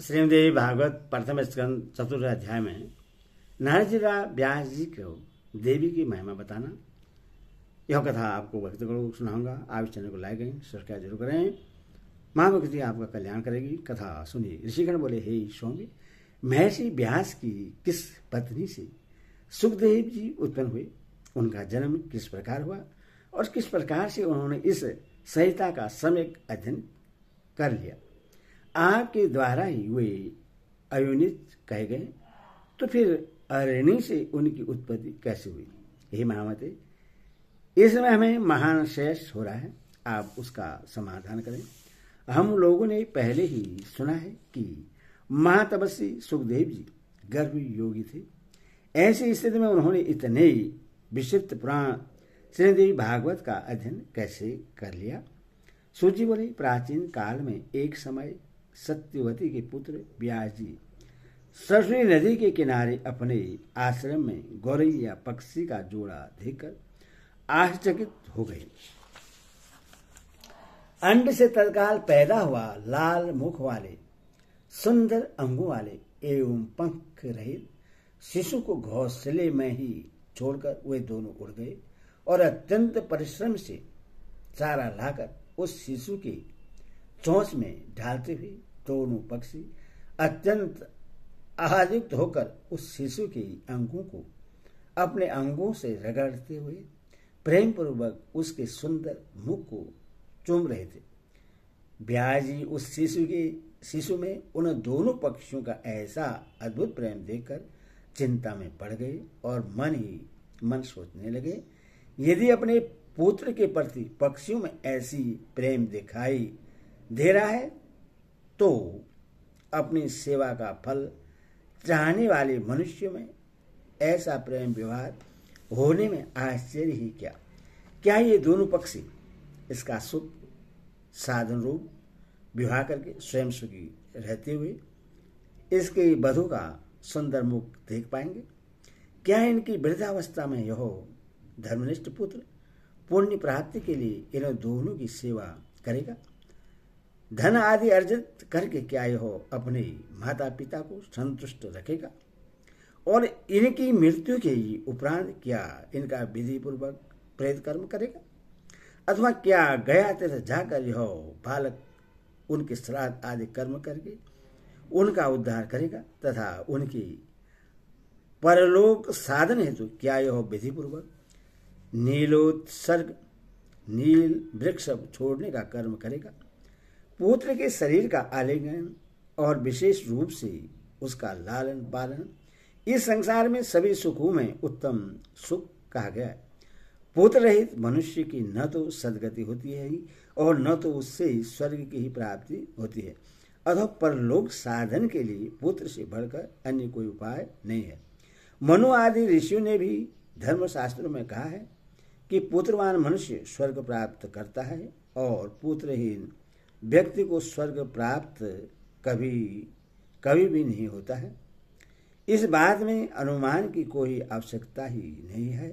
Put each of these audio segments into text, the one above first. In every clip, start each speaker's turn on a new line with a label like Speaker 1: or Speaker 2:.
Speaker 1: श्रीमद्देवी भागवत प्रथम स्कंद चतुर्थ अध्याय में नारद जी का व्यास जी को देवी की महिमा बताना। यह कथा आपको भक्तगणों को सुनाऊंगा। आप इस चैनल को लाइक करें, सब्सक्राइब जरूर करें। माँ भक्ति आपका कल्याण करेगी। कथा सुनिए। ऋषिगण बोले, हे स्वामी, महर्षि व्यास की किस पत्नी से सुखदेव जी उत्पन्न हुए, उनका जन्म किस प्रकार हुआ और किस प्रकार से उन्होंने इस संहिता का सम्यक अध्ययन कर लिया। आपके द्वारा ही वे अयोनित कहे गए, तो फिर अरणि से उनकी उत्पत्ति कैसे हुई? हे महामते, इसमें हमें महान शेष हो रहा है, आप उसका समाधान करें। हम लोगों ने पहले ही सुना है कि महातपस्वी सुखदेव जी गर्भ योगी थे। ऐसी स्थिति में उन्होंने इतने विशिष्ट पुराण श्रीमद्देवी भागवत का अध्ययन कैसे कर लिया? सूजी बोले, प्राचीन काल में एक समय सत्यवती के पुत्र व्यास जी सरस्वती नदी के किनारे अपने आश्रम में गौरैया पक्षी का जोड़ा देखकर आश्चर्यचकित हो गए। अंड से तत्काल पैदा हुआ लाल मुख वाले, सुंदर अंगों वाले एवं पंख रहित शिशु को घोंसले में ही छोड़कर वे दोनों उड़ गए और अत्यंत परिश्रम से चारा लाकर उस शिशु के चोंच में डालते हुए दोनों पक्षी अत्यंत आहारयुक्त होकर उस शिशु के अंगों को अपने अंगों से रगड़ते हुए प्रेम पूर्वक उसके सुंदर मुख को चूम रहे थे। व्यास जी उस शिशु में उन दोनों पक्षियों का ऐसा अद्भुत प्रेम देखकर चिंता में पड़ गए और मन ही मन सोचने लगे, यदि अपने पुत्र के प्रति पक्षियों में ऐसी प्रेम दिखाई दे रहा है तो अपनी सेवा का फल चाहने वाले मनुष्यों में ऐसा प्रेम व्यवहार होने में आश्चर्य ही क्या। क्या ये दोनों पक्षी इसका सुख साधन रूप विवाह करके स्वयं सुखी रहते हुए इसके वधू का सुंदर मुख देख पाएंगे? क्या इनकी वृद्धावस्था में यह धर्मनिष्ठ पुत्र पुण्य प्राप्ति के लिए इन दोनों की सेवा करेगा? धन आदि अर्जित करके क्या यह अपने माता पिता को संतुष्ट रखेगा? और इनकी मृत्यु के उपरांत क्या इनका विधि पूर्वक प्रेत कर्म करेगा? अथवा क्या गया तीर्थ जाकर यह बालक उनके श्राद्ध आदि कर्म करके उनका उद्धार करेगा तथा उनकी परलोक साधन हेतु क्या यह विधि पूर्वक नीलोत्सर्ग नील वृक्ष छोड़ने का कर्म करेगा? पुत्र के शरीर का आलिंगन और विशेष रूप से उसका लालन पालन इस संसार में सभी सुखों में उत्तम सुख कहा गया है। पुत्र रहित मनुष्य की न तो सदगति होती है और न तो उससे स्वर्ग की ही प्राप्ति होती है, अथवा परलोक साधन के लिए पुत्र से बढ़कर अन्य कोई उपाय नहीं है। मनु आदि ऋषियों ने भी धर्मशास्त्रों में कहा है कि पुत्रवान मनुष्य स्वर्ग प्राप्त करता है और पुत्रहीन व्यक्ति को स्वर्ग प्राप्त कभी भी नहीं होता है। इस बात में अनुमान की कोई आवश्यकता ही नहीं है।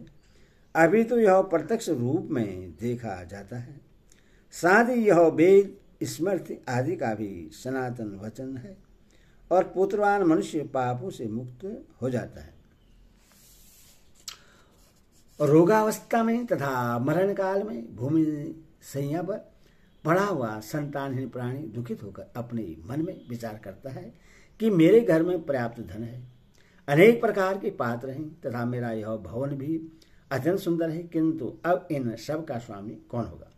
Speaker 1: अभी तो यह प्रत्यक्ष रूप में देखा जाता है। साथ ही यह वेद स्मृति आदि का भी सनातन वचन है और पुत्रवान मनुष्य पापों से मुक्त हो जाता है। रोगावस्था में तथा मरण काल में भूमि सैया पर पड़ा हुआ संतानहीन प्राणी दुखित होकर अपने मन में विचार करता है कि मेरे घर में पर्याप्त धन है, अनेक प्रकार के पात्र हैं तथा मेरा यह भवन भी अत्यंत सुंदर है, किंतु अब इन सब का स्वामी कौन होगा?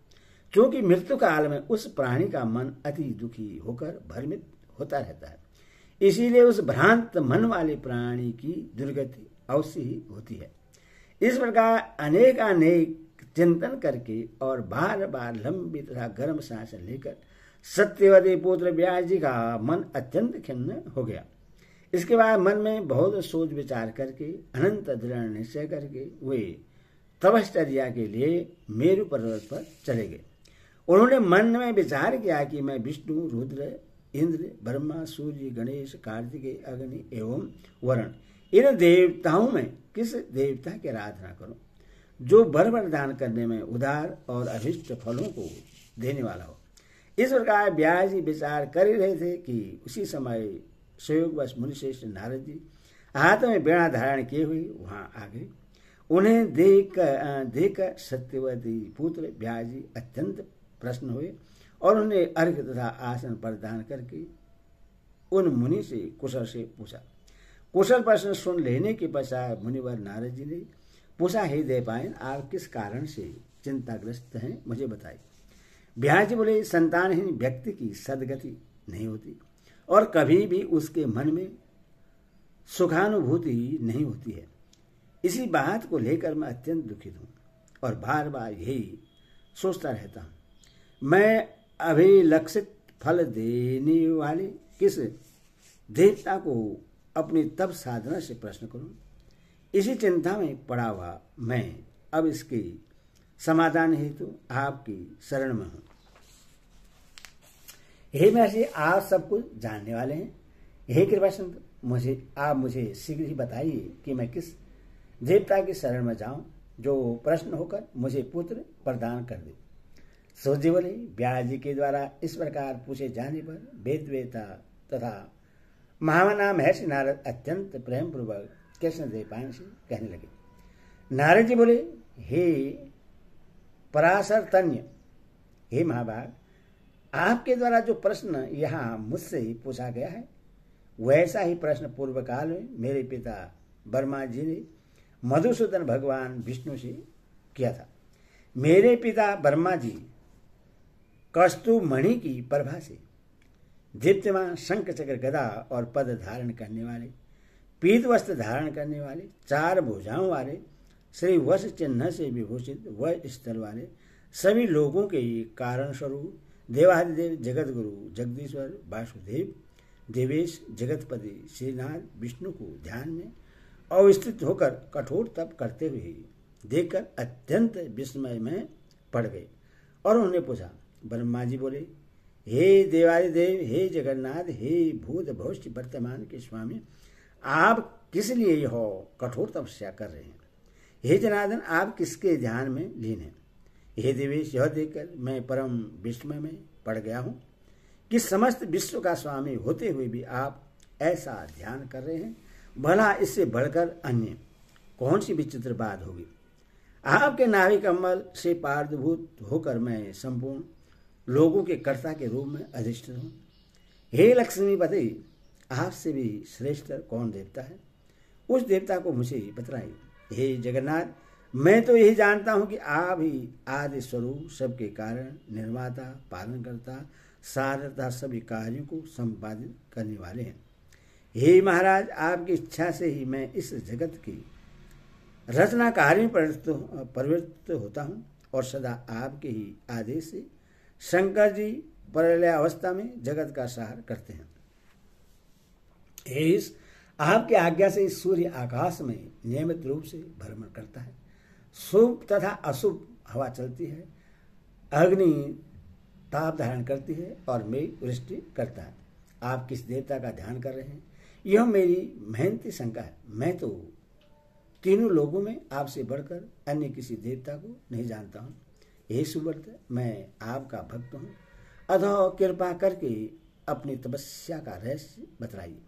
Speaker 1: क्योंकि मृत्यु काल में उस प्राणी का मन अति दुखी होकर भ्रमित होता रहता है। इसीलिए उस भ्रांत मन वाले प्राणी की दुर्गति अवश्य ही होती है। इस प्रकार अनेक चिंतन करके और बार बार लंबी तथा गर्म सांस लेकर सत्यवती पुत्र व्यास जी का मन अत्यंत खिन्न हो गया। इसके बाद मन में बहुत सोच विचार करके अनंत दृढ़ निश्चय करके वे तपश्चर्या के लिए मेरु पर्वत पर चले गए। उन्होंने मन में विचार किया कि मैं विष्णु, रुद्र, इंद्र, ब्रह्मा, सूर्य, गणेश, कार्तिकेय, अग्नि एवं वरुण इन देवताओं में किस देवता की आराधना करूं जो वर वरदान करने में उदार और अभिष्ट फलों को देने वाला हो। इस प्रकार व्यास जी विचार कर ही रहे थे कि उसी समय संयोगवश मुनिश्रेष्ठ नारद जी हाथ में वीणा धारण किए हुए वहां आ गए। उन्हें देख सत्यवती पुत्र व्यास जी अत्यंत प्रसन्न हुए और उन्हें अर्घ्य तथा आसन प्रदान करके उन मुनि से कुशल से पूछा। कुशल प्रश्न सुन लेने के पश्चात मुनिवर नारद जी ने पूछा, हे देवपायन, आप किस कारण से चिंताग्रस्त हैं, मुझे बताइए। व्यास जी बोले, संतानहीन व्यक्ति की सदगति नहीं होती और कभी भी उसके मन में सुखानुभूति नहीं होती है। इसी बात को लेकर मैं अत्यंत दुखित हूं और बार बार यही सोचता रहता हूं, मैं अभिलक्षित फल देने वाले किस देवता को अपनी तप साधना से प्रश्न करूं। इसी चिंता में पड़ा हुआ मैं अब इसके समाधान हेतु आपकी शरण में हूं। हे महर्षि, आप सब कुछ जानने वाले हैं। हे कृपाशंकर, आप मुझे शीघ्र ही बताइए कि मैं किस देवता की शरण में जाऊं जो प्रश्न होकर मुझे पुत्र प्रदान कर दे। सूर्य बोले, व्यास जी के द्वारा इस प्रकार पूछे जाने पर वेदवेता तथा महामना महर्षि नारद अत्यंत प्रेम पूर्वक कृष्ण देवपायन से कहने लगे। नारद जी बोले, हे पराशर तन्य, हे महाभाग, आपके द्वारा जो प्रश्न यहाँ मुझसे ही पूछा गया है वैसा ही प्रश्न पूर्व काल में मेरे पिता वर्मा जी ने मधुसूदन भगवान विष्णु से किया था। मेरे पिता वर्मा जी कस्तु मणि की प्रभा से दीप्तिमान शंख चक्र गदा और पद धारण करने वाले, पीत वस्त्र धारण करने वाले, 4 भुजाओं वाले, श्री वश चिन्ह से विभूषित व स्थल वाले सभी लोगों के कारण स्वरूप देवादिदेव जगत गुरु जगदीश्वर वासुदेव देवेश जगतपति श्रीनाथ विष्णु को ध्यान में अवस्थित होकर कठोर तप करते हुए देखकर अत्यंत विस्मय में पड़ गए और उन्होंने पूछा। ब्रह्मा जी बोले, हे देवादिदेव, हे जगन्नाथ, हे भूत भविष्य वर्तमान के स्वामी, आप किस लिए यह कठोर तपस्या कर रहे हैं? हे जनार्दन, आप किसके ध्यान में लीन हैं? हे देवेश, यह देखकर मैं परम विस्मय में पड़ गया हूं कि समस्त विश्व का स्वामी होते हुए भी आप ऐसा ध्यान कर रहे हैं। भला इससे बढ़कर अन्य कौन सी विचित्र बात होगी? आपके नाभि कमल से पार्धभूत होकर मैं संपूर्ण लोगों के कर्ता के रूप में अधिष्ठित हूं। हे लक्ष्मीपति, आपसे भी श्रेष्ठ कौन देवता है? उस देवता को मुझे बतलाइए। हे जगन्नाथ, मैं तो यही जानता हूं कि आप ही आदि स्वरूप, सबके कारण, निर्माता, पालनकर्ता, सारता सभी कार्यों को संपादित करने वाले हैं। हे महाराज, आपकी इच्छा से ही मैं इस जगत की रचना कार्य में प्रवृत्त होता हूँ और सदा आपके ही आदेश से शंकर जी प्रलय अवस्था में जगत का सहार करते हैं। इस आपकी आज्ञा से सूर्य आकाश में नियमित रूप से भ्रमण करता है, शुभ तथा अशुभ हवा चलती है, अग्नि ताप धारण करती है और मेघ वृष्टि करता है। आप किस देवता का ध्यान कर रहे हैं, यह मेरी मेहनती शंका है। मैं तो तीनों लोगों में आपसे बढ़कर अन्य किसी देवता को नहीं जानता हूँ। हे सुव्रत, मैं आपका भक्त हूँ, अतः कृपा करके अपनी तपस्या का रहस्य बतलाइए,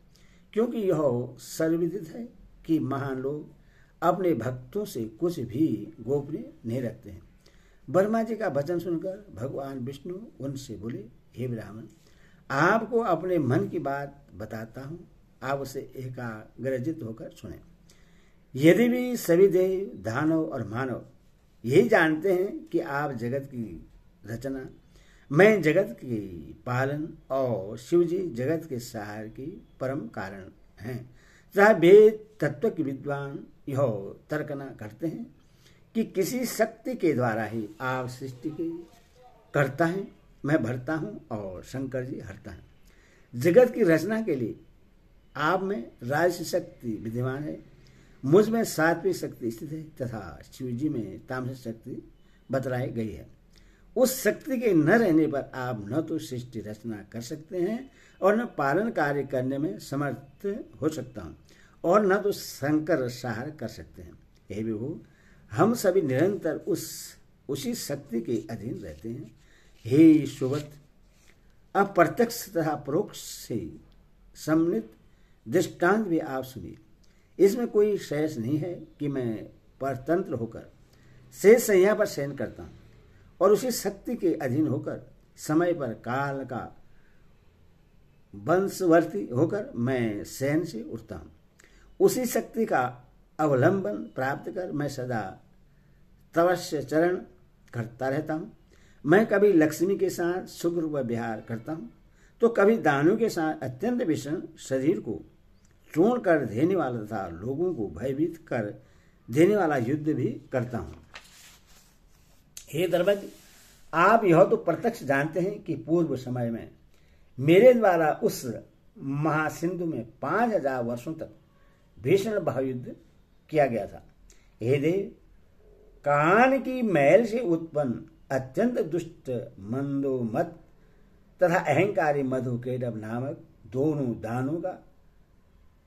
Speaker 1: क्योंकि यह सर्वविदित है कि महान लोग अपने भक्तों से कुछ भी गोपनीय नहीं रखते हैं। वर्मा जी का वचन सुनकर भगवान विष्णु उनसे बोले, हे ब्राह्मण, आपको अपने मन की बात बताता हूँ, आप उसे एकाग्रचित होकर सुने। यदि भी सभी देव, दानव और मानव यही जानते हैं कि आप जगत की रचना, मैं जगत की पालन और शिव जी जगत के सहार की परम कारण हैं, तथा वेद तत्व के विद्वान यह तर्कना करते हैं कि किसी शक्ति के द्वारा ही आप सृष्टि की करता है, मैं भरता हूँ और शंकर जी हरता है। जगत की रचना के लिए आप में राजसी शक्ति विद्यमान है, मुझ में सात्विक शक्ति स्थित है तथा शिव जी में तामसिक शक्ति बतलाई गई है। उस शक्ति के न रहने पर आप न तो सृष्टि रचना कर सकते हैं और न पालन कार्य करने में समर्थ हो सकता हूँ और न तो शंकर सहार कर सकते हैं। हे विभु, हम सभी निरंतर उसी शक्ति के अधीन रहते हैं। हे सुवत, अब प्रत्यक्ष तथा परोक्ष से सम्मिलित दृष्टांत भी आप सुनिए। इसमें कोई शेष नहीं है कि मैं परतंत्र होकर शेष संज्ञा पर शयन करता हूं और उसी शक्ति के अधीन होकर समय पर काल का वंशवर्ती होकर मैं शयन से उठता हूं। उसी शक्ति का अवलंबन प्राप्त कर मैं सदा तवश्य चरण करता रहता हूं। मैं कभी लक्ष्मी के साथ सुखरूप विहार करता हूं तो कभी दानों के साथ अत्यंत भीषण शरीर को चूर्ण कर देने वाला तथा लोगों को भयभीत कर देने वाला युद्ध भी करता हूं। हे धर्मज्ञ, आप यह तो प्रत्यक्ष जानते हैं कि पूर्व समय में मेरे द्वारा उस महासिंधु में 5000 वर्षों तक भीषण महायुद्ध किया गया था। हे देव, कान की मैल से उत्पन्न अत्यंत दुष्ट मंदोमत तथा अहंकारी मधु केडव नामक दोनों दानों का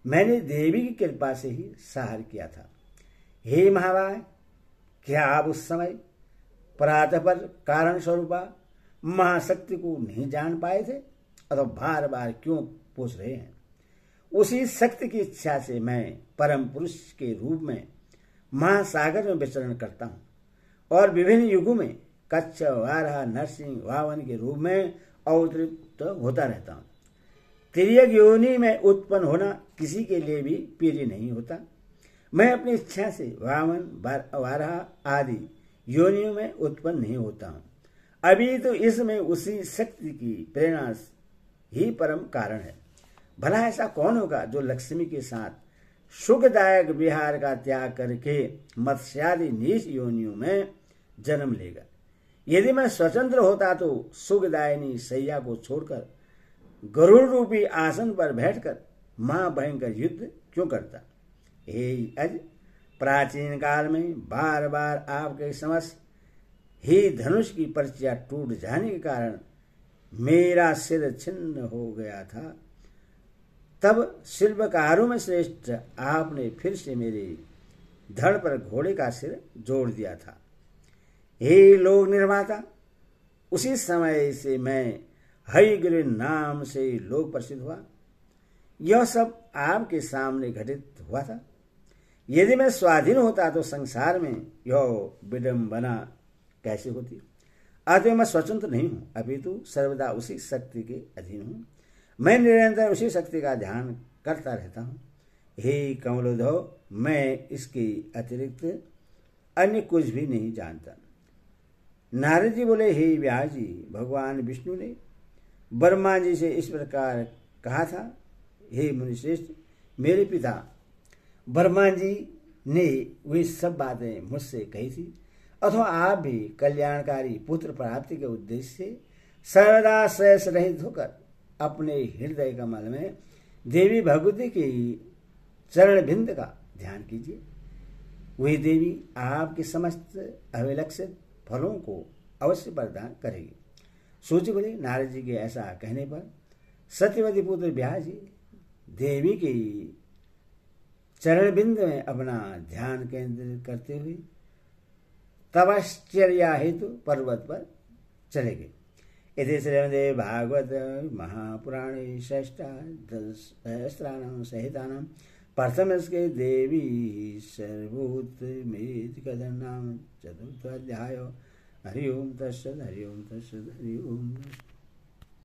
Speaker 1: मैंने देवी की कृपा से ही संहार किया था। हे महाराज, क्या आप उस समय प्रातः पर कारण स्वरूपा महाशक्ति को नहीं जान पाए थे अथवा बार बार क्यों पूछ रहे हैं? उसी शक्ति की इच्छा से मैं परम पुरुष के रूप में महासागर में विचरण करता हूं और विभिन्न युगों में कच्छ, वाराह, नरसिंह, वामन के रूप में अवतरित होता रहता हूं। तिर्यक योनि में उत्पन्न होना किसी के लिए भी प्रिय नहीं होता। मैं अपनी इच्छा से वामन, वाराह आदि योनियों में उत्पन्न नहीं होता हूं। अभी तो इसमें उसी शक्ति की प्रेरणा ही परम कारण है। भला ऐसा कौन होगा जो लक्ष्मी के साथ सुखदायक विहार का त्याग करके मत्स्यादि नीच योनियों में जन्म लेगा? यदि मैं स्वतंत्र होता तो सुखदायिनी सैया को छोड़कर गरुड़ रूपी आसन पर बैठकर महाभयंकर युद्ध क्यों करता? हे अज, प्राचीन काल में बार बार आपके समक्ष ही धनुष की पर्चियां टूट जाने के कारण मेरा सिर छिन्न हो गया था। तब शिल्पकारों में श्रेष्ठ आपने फिर से मेरे धड़ पर घोड़े का सिर जोड़ दिया था। हे लोक निर्माता, उसी समय से मैं हयग्रीव नाम से लोक प्रसिद्ध हुआ। यह सब आपके सामने घटित हुआ था। यदि मैं स्वाधीन होता तो संसार में यह विडंबना कैसे होती? अतः मैं स्वतंत्र नहीं हूं, अपितु सर्वदा उसी शक्ति के अधीन हूं। मैं निरंतर उसी शक्ति का ध्यान करता रहता हूं। हे कमलोद्धव, मैं इसके अतिरिक्त अन्य कुछ भी नहीं जानता। नारद जी बोले, हे व्यास जी, भगवान विष्णु ने ब्रह्मा जी से इस प्रकार कहा था, हे मुनिश्रेष्ठ, मेरे पिता ब्रह्मा जी ने वे सब बातें मुझसे कही थी, अथवा आप भी कल्याणकारी पुत्र प्राप्ति के उद्देश्य से सर्वदा शेष रहित होकर अपने हृदय कमल में देवी भगवती के चरण बिंद का ध्यान कीजिए। वही देवी आपके समस्त अविलक्षित फलों को अवश्य प्रदान करेगी। सोची बोले, नारद जी के ऐसा कहने पर सत्यवती पुत्र व्यास जी देवी के चरण बिंद में अपना ध्यान केंद्रित करते हुए तपश्चर्या हेतु पर्वत पर चले गए। इति श्रीमद् भागवत महापुराणे षष्ठादशसहस्राणां संहितानां प्रथमस्के देवी सर्वभूतमेति कथनं नाम चतुर्थोऽध्यायो। हरि ओम तत्सत्, हरि ओम तत्सत्, हरि ओम।